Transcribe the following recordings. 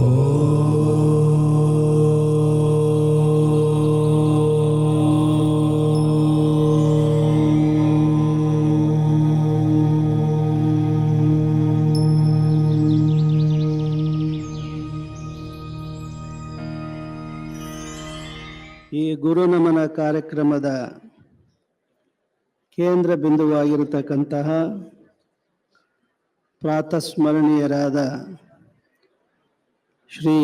ಈ ಗುರು ನಮನ ಕಾರ್ಯಕ್ರಮದ ಕೇಂದ್ರ ಬಿಂದುವಾಗಿರತಕ್ಕಂತಹ ಪ್ರಾತಸ್ಮರಣೀಯರಾದ ಶ್ರೀ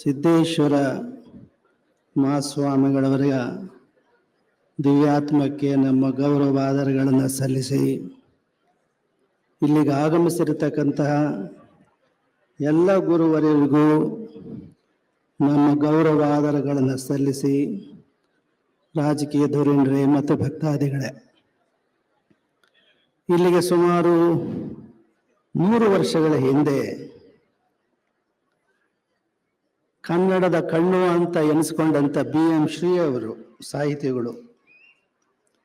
ಸಿದ್ದೇಶ್ವರ ಮಹಾಸ್ವಾಮಿಗಳವರ ದಿವ್ಯಾತ್ಮಕ್ಕೆ ನಮ್ಮ ಗೌರವಾದರಗಳನ್ನು ಸಲ್ಲಿಸಿ, ಇಲ್ಲಿಗೆ ಆಗಮಿಸಿರತಕ್ಕಂತಹ ಎಲ್ಲ ಗುರುವರಿಗೂ ನಮ್ಮ ಗೌರವಾದರಗಳನ್ನು ಸಲ್ಲಿಸಿ, ರಾಜಕೀಯ ಧುರೀಣರೇ ಮತ್ತು ಭಕ್ತಾದಿಗಳೇ, ಇಲ್ಲಿಗೆ ಸುಮಾರು 100 ವರ್ಷಗಳ ಹಿಂದೆ ಕನ್ನಡದ ಕಣ್ಣು ಅಂತ ಎನಿಸ್ಕೊಂಡಂಥ BM ಶ್ರೀ ಅವರು ಸಾಹಿತಿಗಳು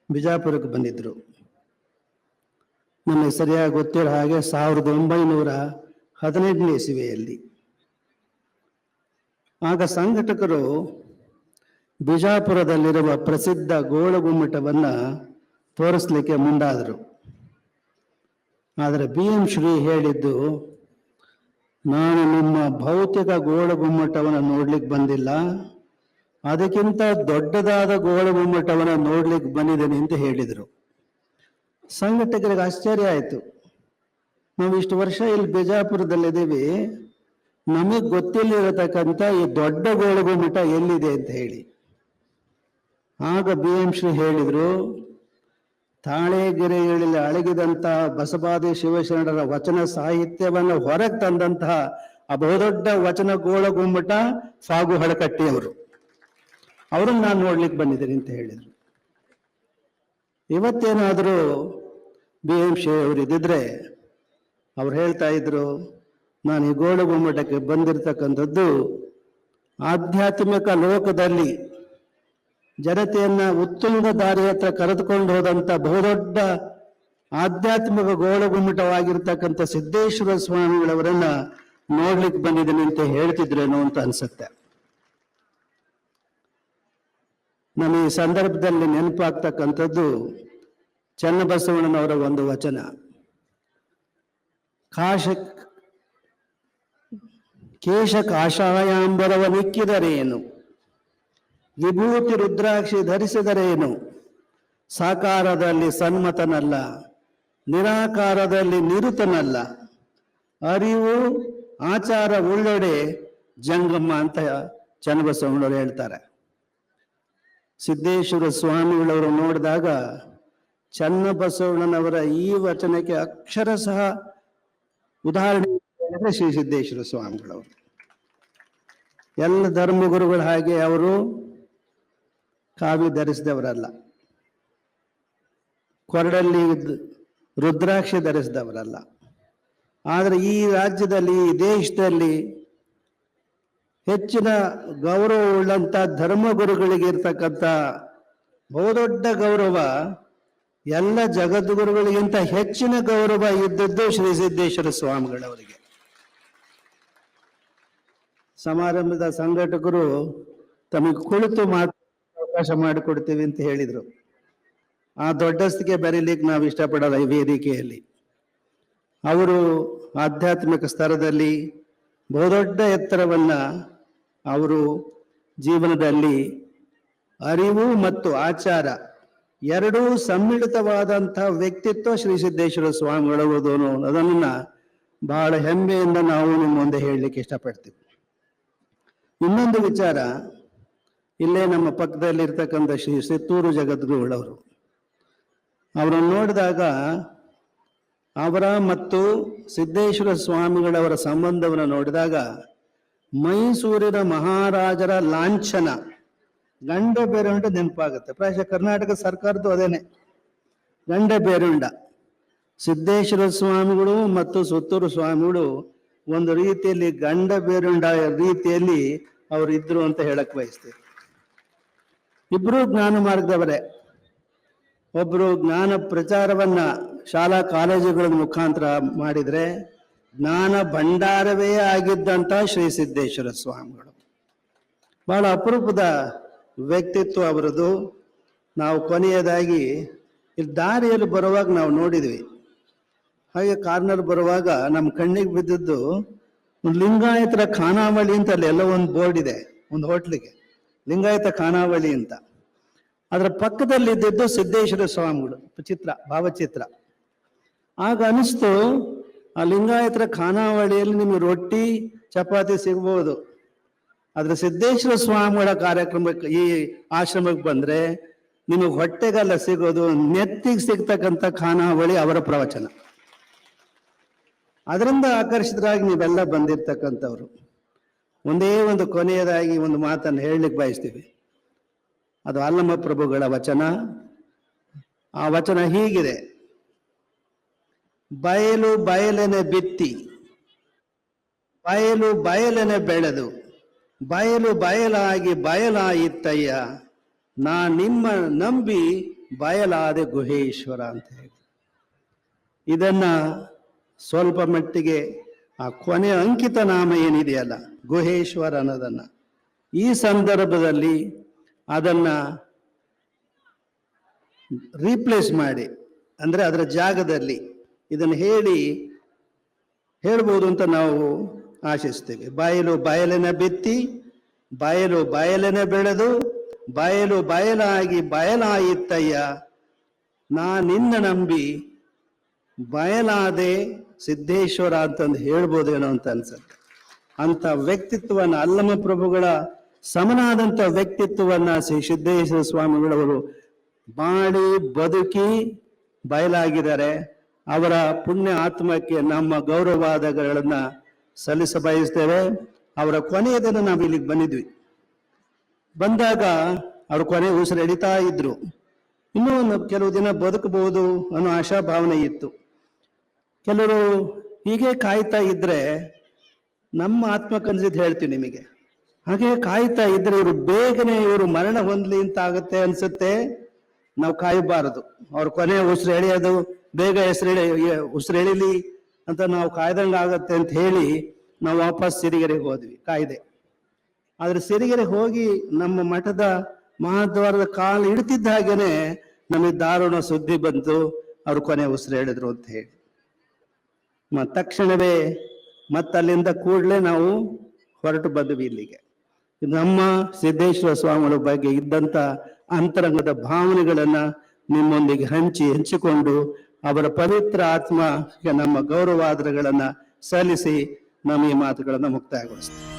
ಬಿಜಾಪುರಕ್ಕೆ ಬಂದಿದ್ದರು. ನಮಗೆ ಸರಿಯಾಗಿ ಗೊತ್ತಿರೋ ಹಾಗೆ 1915ನೇ ಇಸವಿಯಲ್ಲಿ. ಆಗ ಸಂಘಟಕರು ಬಿಜಾಪುರದಲ್ಲಿರುವ ಪ್ರಸಿದ್ಧ ಗೋಳಗುಮ್ಮಟವನ್ನು ತೋರಿಸ್ಲಿಕ್ಕೆ ಮುಂದಾದರು. ಆದರೆ BM ಶ್ರೀ ಹೇಳಿದ್ದು, ನಾನು ನಿಮ್ಮ ಭೌತಿಕ ಗೋಳಗುಮ್ಮಟವನ್ನು ನೋಡ್ಲಿಕ್ಕೆ ಬಂದಿಲ್ಲ, ಅದಕ್ಕಿಂತ ದೊಡ್ಡದಾದ ಗೋಳಗುಮ್ಮಟವನ್ನು ನೋಡ್ಲಿಕ್ಕೆ ಬಂದಿದ್ದೇನೆ ಅಂತ ಹೇಳಿದರು. ಸಂಘಟಕರಿಗೆ ಆಶ್ಚರ್ಯ ಆಯಿತು. ನಾವು ಇಷ್ಟು ವರ್ಷ ಇಲ್ಲಿ ಬಿಜಾಪುರದಲ್ಲಿದ್ದೀವಿ, ನಮಗೆ ಗೊತ್ತಿಲ್ಲಿರತಕ್ಕಂಥ ಈ ದೊಡ್ಡ ಗೋಳಗುಮ್ಮಟ ಎಲ್ಲಿದೆ ಅಂತ ಹೇಳಿ. ಆಗ BM ಶ್ರೀ ಹೇಳಿದರು, ತಾಳೆಗೆರೆಯಲ್ಲಿ ಅಡಗಿದಂತಹ ಬಸವಾದಿ ಶಿವಶರಣರ ವಚನ ಸಾಹಿತ್ಯವನ್ನು ಹೊರಗೆ ತಂದಂತಹ ಆ ಬಹುದೊಡ್ಡ ವಚನ ಗೋಳಗುಮ್ಮಟ ಸಾಗು ಹಳಕಟ್ಟಿಯವರು, ಅವರನ್ನು ನಾನು ನೋಡ್ಲಿಕ್ಕೆ ಬಂದಿದ್ದೀನಿ ಅಂತ ಹೇಳಿದರು. ಇವತ್ತೇನಾದರೂ BM ಶ್ರೀ ಅವರು ಇದ್ದಿದ್ರೆ ಅವ್ರು ಹೇಳ್ತಾ ಇದ್ರು, ನಾನು ಈ ಗೋಳಗುಮ್ಮಟಕ್ಕೆ ಬಂದಿರತಕ್ಕಂಥದ್ದು ಆಧ್ಯಾತ್ಮಿಕ ಲೋಕದಲ್ಲಿ ಜನತೆಯನ್ನ ಉತ್ತುಂಗ ದಾರಿ ಹತ್ರ ಕರೆದುಕೊಂಡು ಹೋದಂಥ ಬಹುದೊಡ್ಡ ಆಧ್ಯಾತ್ಮಿಕ ಗೋಳಗುಮ್ಮಟವಾಗಿರ್ತಕ್ಕಂಥ ಸಿದ್ದೇಶ್ವರ ಸ್ವಾಮಿಗಳವರನ್ನ ನೋಡ್ಲಿಕ್ಕೆ ಬಂದಿದ್ದೀನಿ ಅಂತ ಹೇಳ್ತಿದ್ರೇನೋ ಅಂತ ಅನ್ಸುತ್ತೆ. ನನಗೆ ಈ ಸಂದರ್ಭದಲ್ಲಿ ನೆನಪಾಗ್ತಕ್ಕಂಥದ್ದು ಚನ್ನಬಸವಣ್ಣನವರ ಒಂದು ವಚನ, ಕೇಶ ಕಾಷಾಯಾಂಬರವನಿಕ್ಕಿದರೇನು, ವಿಭೂತಿ ರುದ್ರಾಕ್ಷಿ ಧರಿಸಿದರೇನು, ಸಾಕಾರದಲ್ಲಿ ಸನ್ಮತನಲ್ಲ, ನಿರಾಕಾರದಲ್ಲಿ ನಿರುತನಲ್ಲ, ಅರಿವು ಆಚಾರ ಉಳ್ಳೊಡೆ ಜಂಗಮ್ಮ ಅಂತ ಚನ್ನಬಸವಣ್ಣವರು ಹೇಳ್ತಾರೆ. ಸಿದ್ದೇಶ್ವರ ಸ್ವಾಮಿಗಳವರು ನೋಡಿದಾಗ ಚನ್ನಬಸವಣ್ಣನವರ ಈ ವಚನಕ್ಕೆ ಅಕ್ಷರಶಃ ಉದಾಹರಣೆ ಶ್ರೀ ಸಿದ್ದೇಶ್ವರ ಸ್ವಾಮಿಗಳವರು. ಎಲ್ಲ ಧರ್ಮಗುರುಗಳ ಹಾಗೆ ಅವರು ಕಾವಿ ಧರಿಸಿದವರಲ್ಲ, ಕೊರಡಲ್ಲಿ ರುದ್ರಾಕ್ಷಿ ಧರಿಸಿದವರಲ್ಲ. ಆದರೆ ಈ ರಾಜ್ಯದಲ್ಲಿ, ಈ ದೇಶದಲ್ಲಿ ಹೆಚ್ಚಿನ ಗೌರವವುಳ್ಳಂಥ ಧರ್ಮಗುರುಗಳಿಗೆ ಇರ್ತಕ್ಕಂಥ ಬಹುದೊಡ್ಡ ಗೌರವ, ಎಲ್ಲ ಜಗದ್ಗುರುಗಳಿಗಿಂತ ಹೆಚ್ಚಿನ ಗೌರವ ಇದ್ದದ್ದು ಶ್ರೀ ಸಿದ್ದೇಶ್ವರ ಸ್ವಾಮಿಗಳವರಿಗೆ. ಸಮಾರಂಭದ ಸಂಘಟಕರು ತಮಗೆ ಕುಳಿತು ಅವಕಾಶ ಮಾಡಿಕೊಡ್ತೀವಿ ಅಂತ ಹೇಳಿದರು. ಆ ದೊಡ್ಡಸ್ತಿಗೆ ಬೆರೀಲಿಕ್ಕೆ ನಾವು ಇಷ್ಟಪಡಲ್ಲ ಈ ವೇದಿಕೆಯಲ್ಲಿ. ಅವರು ಆಧ್ಯಾತ್ಮಿಕ ಸ್ತರದಲ್ಲಿ ಬಹುದೊಡ್ಡ ಎತ್ತರವನ್ನ ಅವರು ಜೀವನದಲ್ಲಿ ಅರಿವು ಮತ್ತು ಆಚಾರ ಎರಡೂ ಸಮ್ಮಿಳಿತವಾದಂತಹ ವ್ಯಕ್ತಿತ್ವ ಶ್ರೀ ಸಿದ್ದೇಶ್ವರ ಸ್ವಾಮಿಗಳವರು. ಅದನ್ನ ಬಹಳ ಹೆಮ್ಮೆಯಿಂದ ನಾವು ನಿಮ್ಮ ಮುಂದೆ ಹೇಳಲಿಕ್ಕೆ ಇಷ್ಟಪಡ್ತೀವಿ. ಇನ್ನೊಂದು ವಿಚಾರ, ಇಲ್ಲೇ ನಮ್ಮ ಪಕ್ಕದಲ್ಲಿ ಇರ್ತಕ್ಕಂಥ ಶ್ರೀ ಸಿತ್ತೂರು ಜಗದ್ಗುರುಗಳವರು, ಅವರನ್ನು ನೋಡಿದಾಗ ಅವರ ಮತ್ತು ಸಿದ್ದೇಶ್ವರ ಸ್ವಾಮಿಗಳವರ ಸಂಬಂಧವನ್ನು ನೋಡಿದಾಗ ಮೈಸೂರಿನ ಮಹಾರಾಜರ ಲಾಂಛನ ಗಂಡ ಬೇರುಂಡ ನೆನಪಾಗುತ್ತೆ. ಪ್ರಾಯಶಃ ಕರ್ನಾಟಕ ಸರ್ಕಾರದ್ದು ಅದೇನೆ, ಗಂಡ ಬೇರುಂಡ. ಸಿದ್ದೇಶ್ವರ ಸ್ವಾಮಿಗಳು ಮತ್ತು ಸುತ್ತೂರು ಸ್ವಾಮಿಗಳು ಒಂದು ರೀತಿಯಲ್ಲಿ ಗಂಡ ಬೇರುಂಡ ರೀತಿಯಲ್ಲಿ ಅವರು ಇದ್ರು ಅಂತ ಹೇಳಕ್ ಬಯಸ್ತೀವಿ. ಇಬ್ರು ಜ್ಞಾನ ಮಾರ್ಗದವರೇ. ಒಬ್ರು ಜ್ಞಾನ ಪ್ರಚಾರವನ್ನ ಶಾಲಾ ಕಾಲೇಜುಗಳ ಮುಖಾಂತರ ಮಾಡಿದ್ರೆ, ಜ್ಞಾನ ಭಂಡಾರವೇ ಆಗಿದ್ದಂತ ಶ್ರೀ ಸಿದ್ದೇಶ್ವರ ಸ್ವಾಮಿಗಳು. ಬಹಳ ಅಪರೂಪದ ವ್ಯಕ್ತಿತ್ವ ಅವರದು. ನಾವು ಕೊನೆಯದಾಗಿ ಇಲ್ಲಿ ದಾರಿಯಲ್ಲಿ ಬರುವಾಗ ನಾವು ನೋಡಿದ್ವಿ, ಹಾಗೆ ಕಾರ್ನರ್ ಬರುವಾಗ ನಮ್ಮ ಕಣ್ಣಿಗೆ ಬಿದ್ದದ್ದು ಒಂದು ಲಿಂಗಾಯತರ ಖಾನಾವಳಿ ಅಂತ ಅಲ್ಲಿ ಎಲ್ಲ ಒಂದು ಬೋರ್ಡ್ ಇದೆ, ಒಂದು ಹೋಟ್ಲಿಗೆ ಲಿಂಗಾಯತ ಖಾನಾವಳಿ ಅಂತ. ಅದರ ಪಕ್ಕದಲ್ಲಿ ಇದ್ದಿದ್ದು ಸಿದ್ದೇಶ್ವರ ಸ್ವಾಮಿಗಳು ಚಿತ್ರ, ಭಾವಚಿತ್ರ. ಆಗ ಅನಿಸ್ತು, ಆ ಲಿಂಗಾಯತರ ಖಾನಾವಳಿಯಲ್ಲಿ ನಿಮಗೆ ರೊಟ್ಟಿ ಚಪಾತಿ ಸಿಗ್ಬೋದು, ಆದ್ರೆ ಸಿದ್ದೇಶ್ವರ ಸ್ವಾಮಿಗಳ ಕಾರ್ಯಕ್ರಮಕ್ಕೆ, ಈ ಆಶ್ರಮಕ್ಕೆ ಬಂದ್ರೆ ನಿಮಗೆ ಹೊಟ್ಟೆಗೆಲ್ಲ ಸಿಗೋದು ನೆತ್ತಿಗೆ ಸಿಗ್ತಕ್ಕಂಥ ಖಾನಾವಳಿ ಅವರ ಪ್ರವಚನ. ಅದರಿಂದ ಆಕರ್ಷಿತರಾಗಿ ನೀವೆಲ್ಲ ಬಂದಿರ್ತಕ್ಕಂಥವ್ರು. ಒಂದೇ ಒಂದು ಕೊನೆಯದಾಗಿ ಒಂದು ಮಾತನ್ನು ಹೇಳಲಿಕ್ಕೆ ಬಯಸ್ತೀವಿ. ಅದು ಅಲ್ಲಮ ಪ್ರಭುಗಳ ವಚನ. ಆ ವಚನ ಹೀಗಿದೆ: ಬಯಲು ಬಯಲೆನೆ ಬಿತ್ತಿ, ಬಯಲು ಬಯಲೆನೆ ಬೆಳೆದು, ಬಯಲು ಬಯಲಾಗಿ ಬಯಲಾಯಿತ್ತಯ್ಯ, ನಾ ನಿಮ್ಮ ನಂಬಿ ಬಯಲಾದೆ ಗುಹೇಶ್ವರ ಅಂತ ಹೇಳಿ. ಇದನ್ನ ಸ್ವಲ್ಪ ಮಟ್ಟಿಗೆ ಆ ಕೊನೆಯ ಅಂಕಿತ ನಾಮ ಏನಿದೆಯಲ್ಲ ಗುಹೇಶ್ವರ ಅನ್ನೋದನ್ನ, ಈ ಸಂದರ್ಭದಲ್ಲಿ ಅದನ್ನ ರೀಪ್ಲೇಸ್ ಮಾಡಿ, ಅಂದ್ರೆ ಅದರ ಜಾಗದಲ್ಲಿ ಇದನ್ನು ಹೇಳ್ಬೋದು ಅಂತ ನಾವು ಆಶಿಸ್ತೇವೆ. ಬಯಲು ಬಯಲಿನ ಬಿತ್ತಿ, ಬಯಲು ಬಯಲಿನ ಬೆಳೆದು, ಬಯಲು ಬಯಲಾಗಿ ಬಯಲಾಯಿತ್ತಯ್ಯ, ನಾ ನಿನ್ನ ನಂಬಿ ಬಯಲಾದೆ ಸಿದ್ದೇಶ್ವರ ಅಂತಂದು ಹೇಳ್ಬೋದೇನೋ ಅಂತ ಅನ್ಸುತ್ತೆ. ಅಂತ ವ್ಯಕ್ತಿತ್ವನ, ಅಲ್ಲಮ ಪ್ರಭುಗಳ ಸಮನಾದಂಥ ವ್ಯಕ್ತಿತ್ವವನ್ನ ಶ್ರೀ ಸಿದ್ದೇಶ್ವರ ಸ್ವಾಮಿಗಳವರು ಮಾಡಿ ಬದುಕಿ ಬಯಲಾಗಿದ್ದಾರೆ. ಅವರ ಪುಣ್ಯ ಆತ್ಮಕ್ಕೆ ನಮ್ಮ ಗೌರವಾದಗಳನ್ನ ಸಲ್ಲಿಸ ಬಯಸ್ತೇವೆ. ಅವರ ಕೊನೆಯ ದಿನ ನಾವು ಇಲ್ಲಿಗೆ ಬಂದಿದ್ವಿ. ಬಂದಾಗ ಅವರು ಕೊನೆ ಉಸಿರು ಎಳಿತಾ ಇದ್ರು. ಇನ್ನೂ ಕೆಲವು ದಿನ ಬದುಕಬಹುದು ಅನ್ನೋ ಆಶಾಭಾವನೆ ಇತ್ತು. ಕೆಲವರು ಹೀಗೆ ಕಾಯ್ತಾ ಇದ್ರೆ, ನಮ್ಮ ಆತ್ಮ ಕನ್ಸಿದ್ ಹೇಳ್ತೀವಿ ನಿಮಗೆ, ಹಾಗೆ ಕಾಯ್ತಾ ಇದ್ರೆ ಇವರು ಮರಣ ಹೊಂದ್ಲಿ ಅಂತ ಆಗುತ್ತೆ ಅನ್ಸುತ್ತೆ. ನಾವು ಕಾಯಬಾರದು. ಅವ್ರ ಕೊನೆ ಉಸಿರು ಎಳೆಯೋದು, ಬೇಗ ಉಸಿರು ಎಳಿಲಿ ಅಂತ ನಾವು ಕಾಯ್ದಂಗೆ ಆಗತ್ತೆ ಅಂತ ಹೇಳಿ ನಾವು ವಾಪಸ್ ಸಿರಿಗೆರೆಗೆ ಹೋದ್ವಿ, ಕಾಯ್ದೆ. ಆದ್ರೆ ಸಿರಿಗೆರೆ ಹೋಗಿ ನಮ್ಮ ಮಠದ ಮಹಾದ್ವಾರದ ಕಾಲು ಇಡ್ತಿದ್ದ ಹಾಗೇನೆ ನಮಗೆ ದಾರುಣ ಸುದ್ದಿ ಬಂತು, ಅವ್ರು ಕೊನೆ ಉಸಿರು ಹೇಳಿದ್ರು ಅಂತ ಹೇಳಿ. ತಕ್ಷಣವೇ ಮತ್ತಲ್ಲಿಂದ ಕೂಡಲೇ ನಾವು ಹೊರಟು ಬಂದ್ವಿ ಇಲ್ಲಿಗೆ. ನಮ್ಮ ಸಿದ್ದೇಶ್ವರ ಸ್ವಾಮಿಗಳ ಬಗ್ಗೆ ಇದ್ದಂತ ಅಂತರಂಗದ ಭಾವನೆಗಳನ್ನ ನಿಮ್ಮೊಂದಿಗೆ ಹಂಚಿಕೊಂಡು ಅವರ ಪವಿತ್ರ ಆತ್ಮಕ್ಕೆ ನಮ್ಮ ಗೌರವಾದರಗಳನ್ನ ಸಲ್ಲಿಸಿ ನಮ್ಮ ಈ ಮಾತುಗಳನ್ನ ಮುಕ್ತಾಯಗೊಳಿಸ್ತೀವಿ.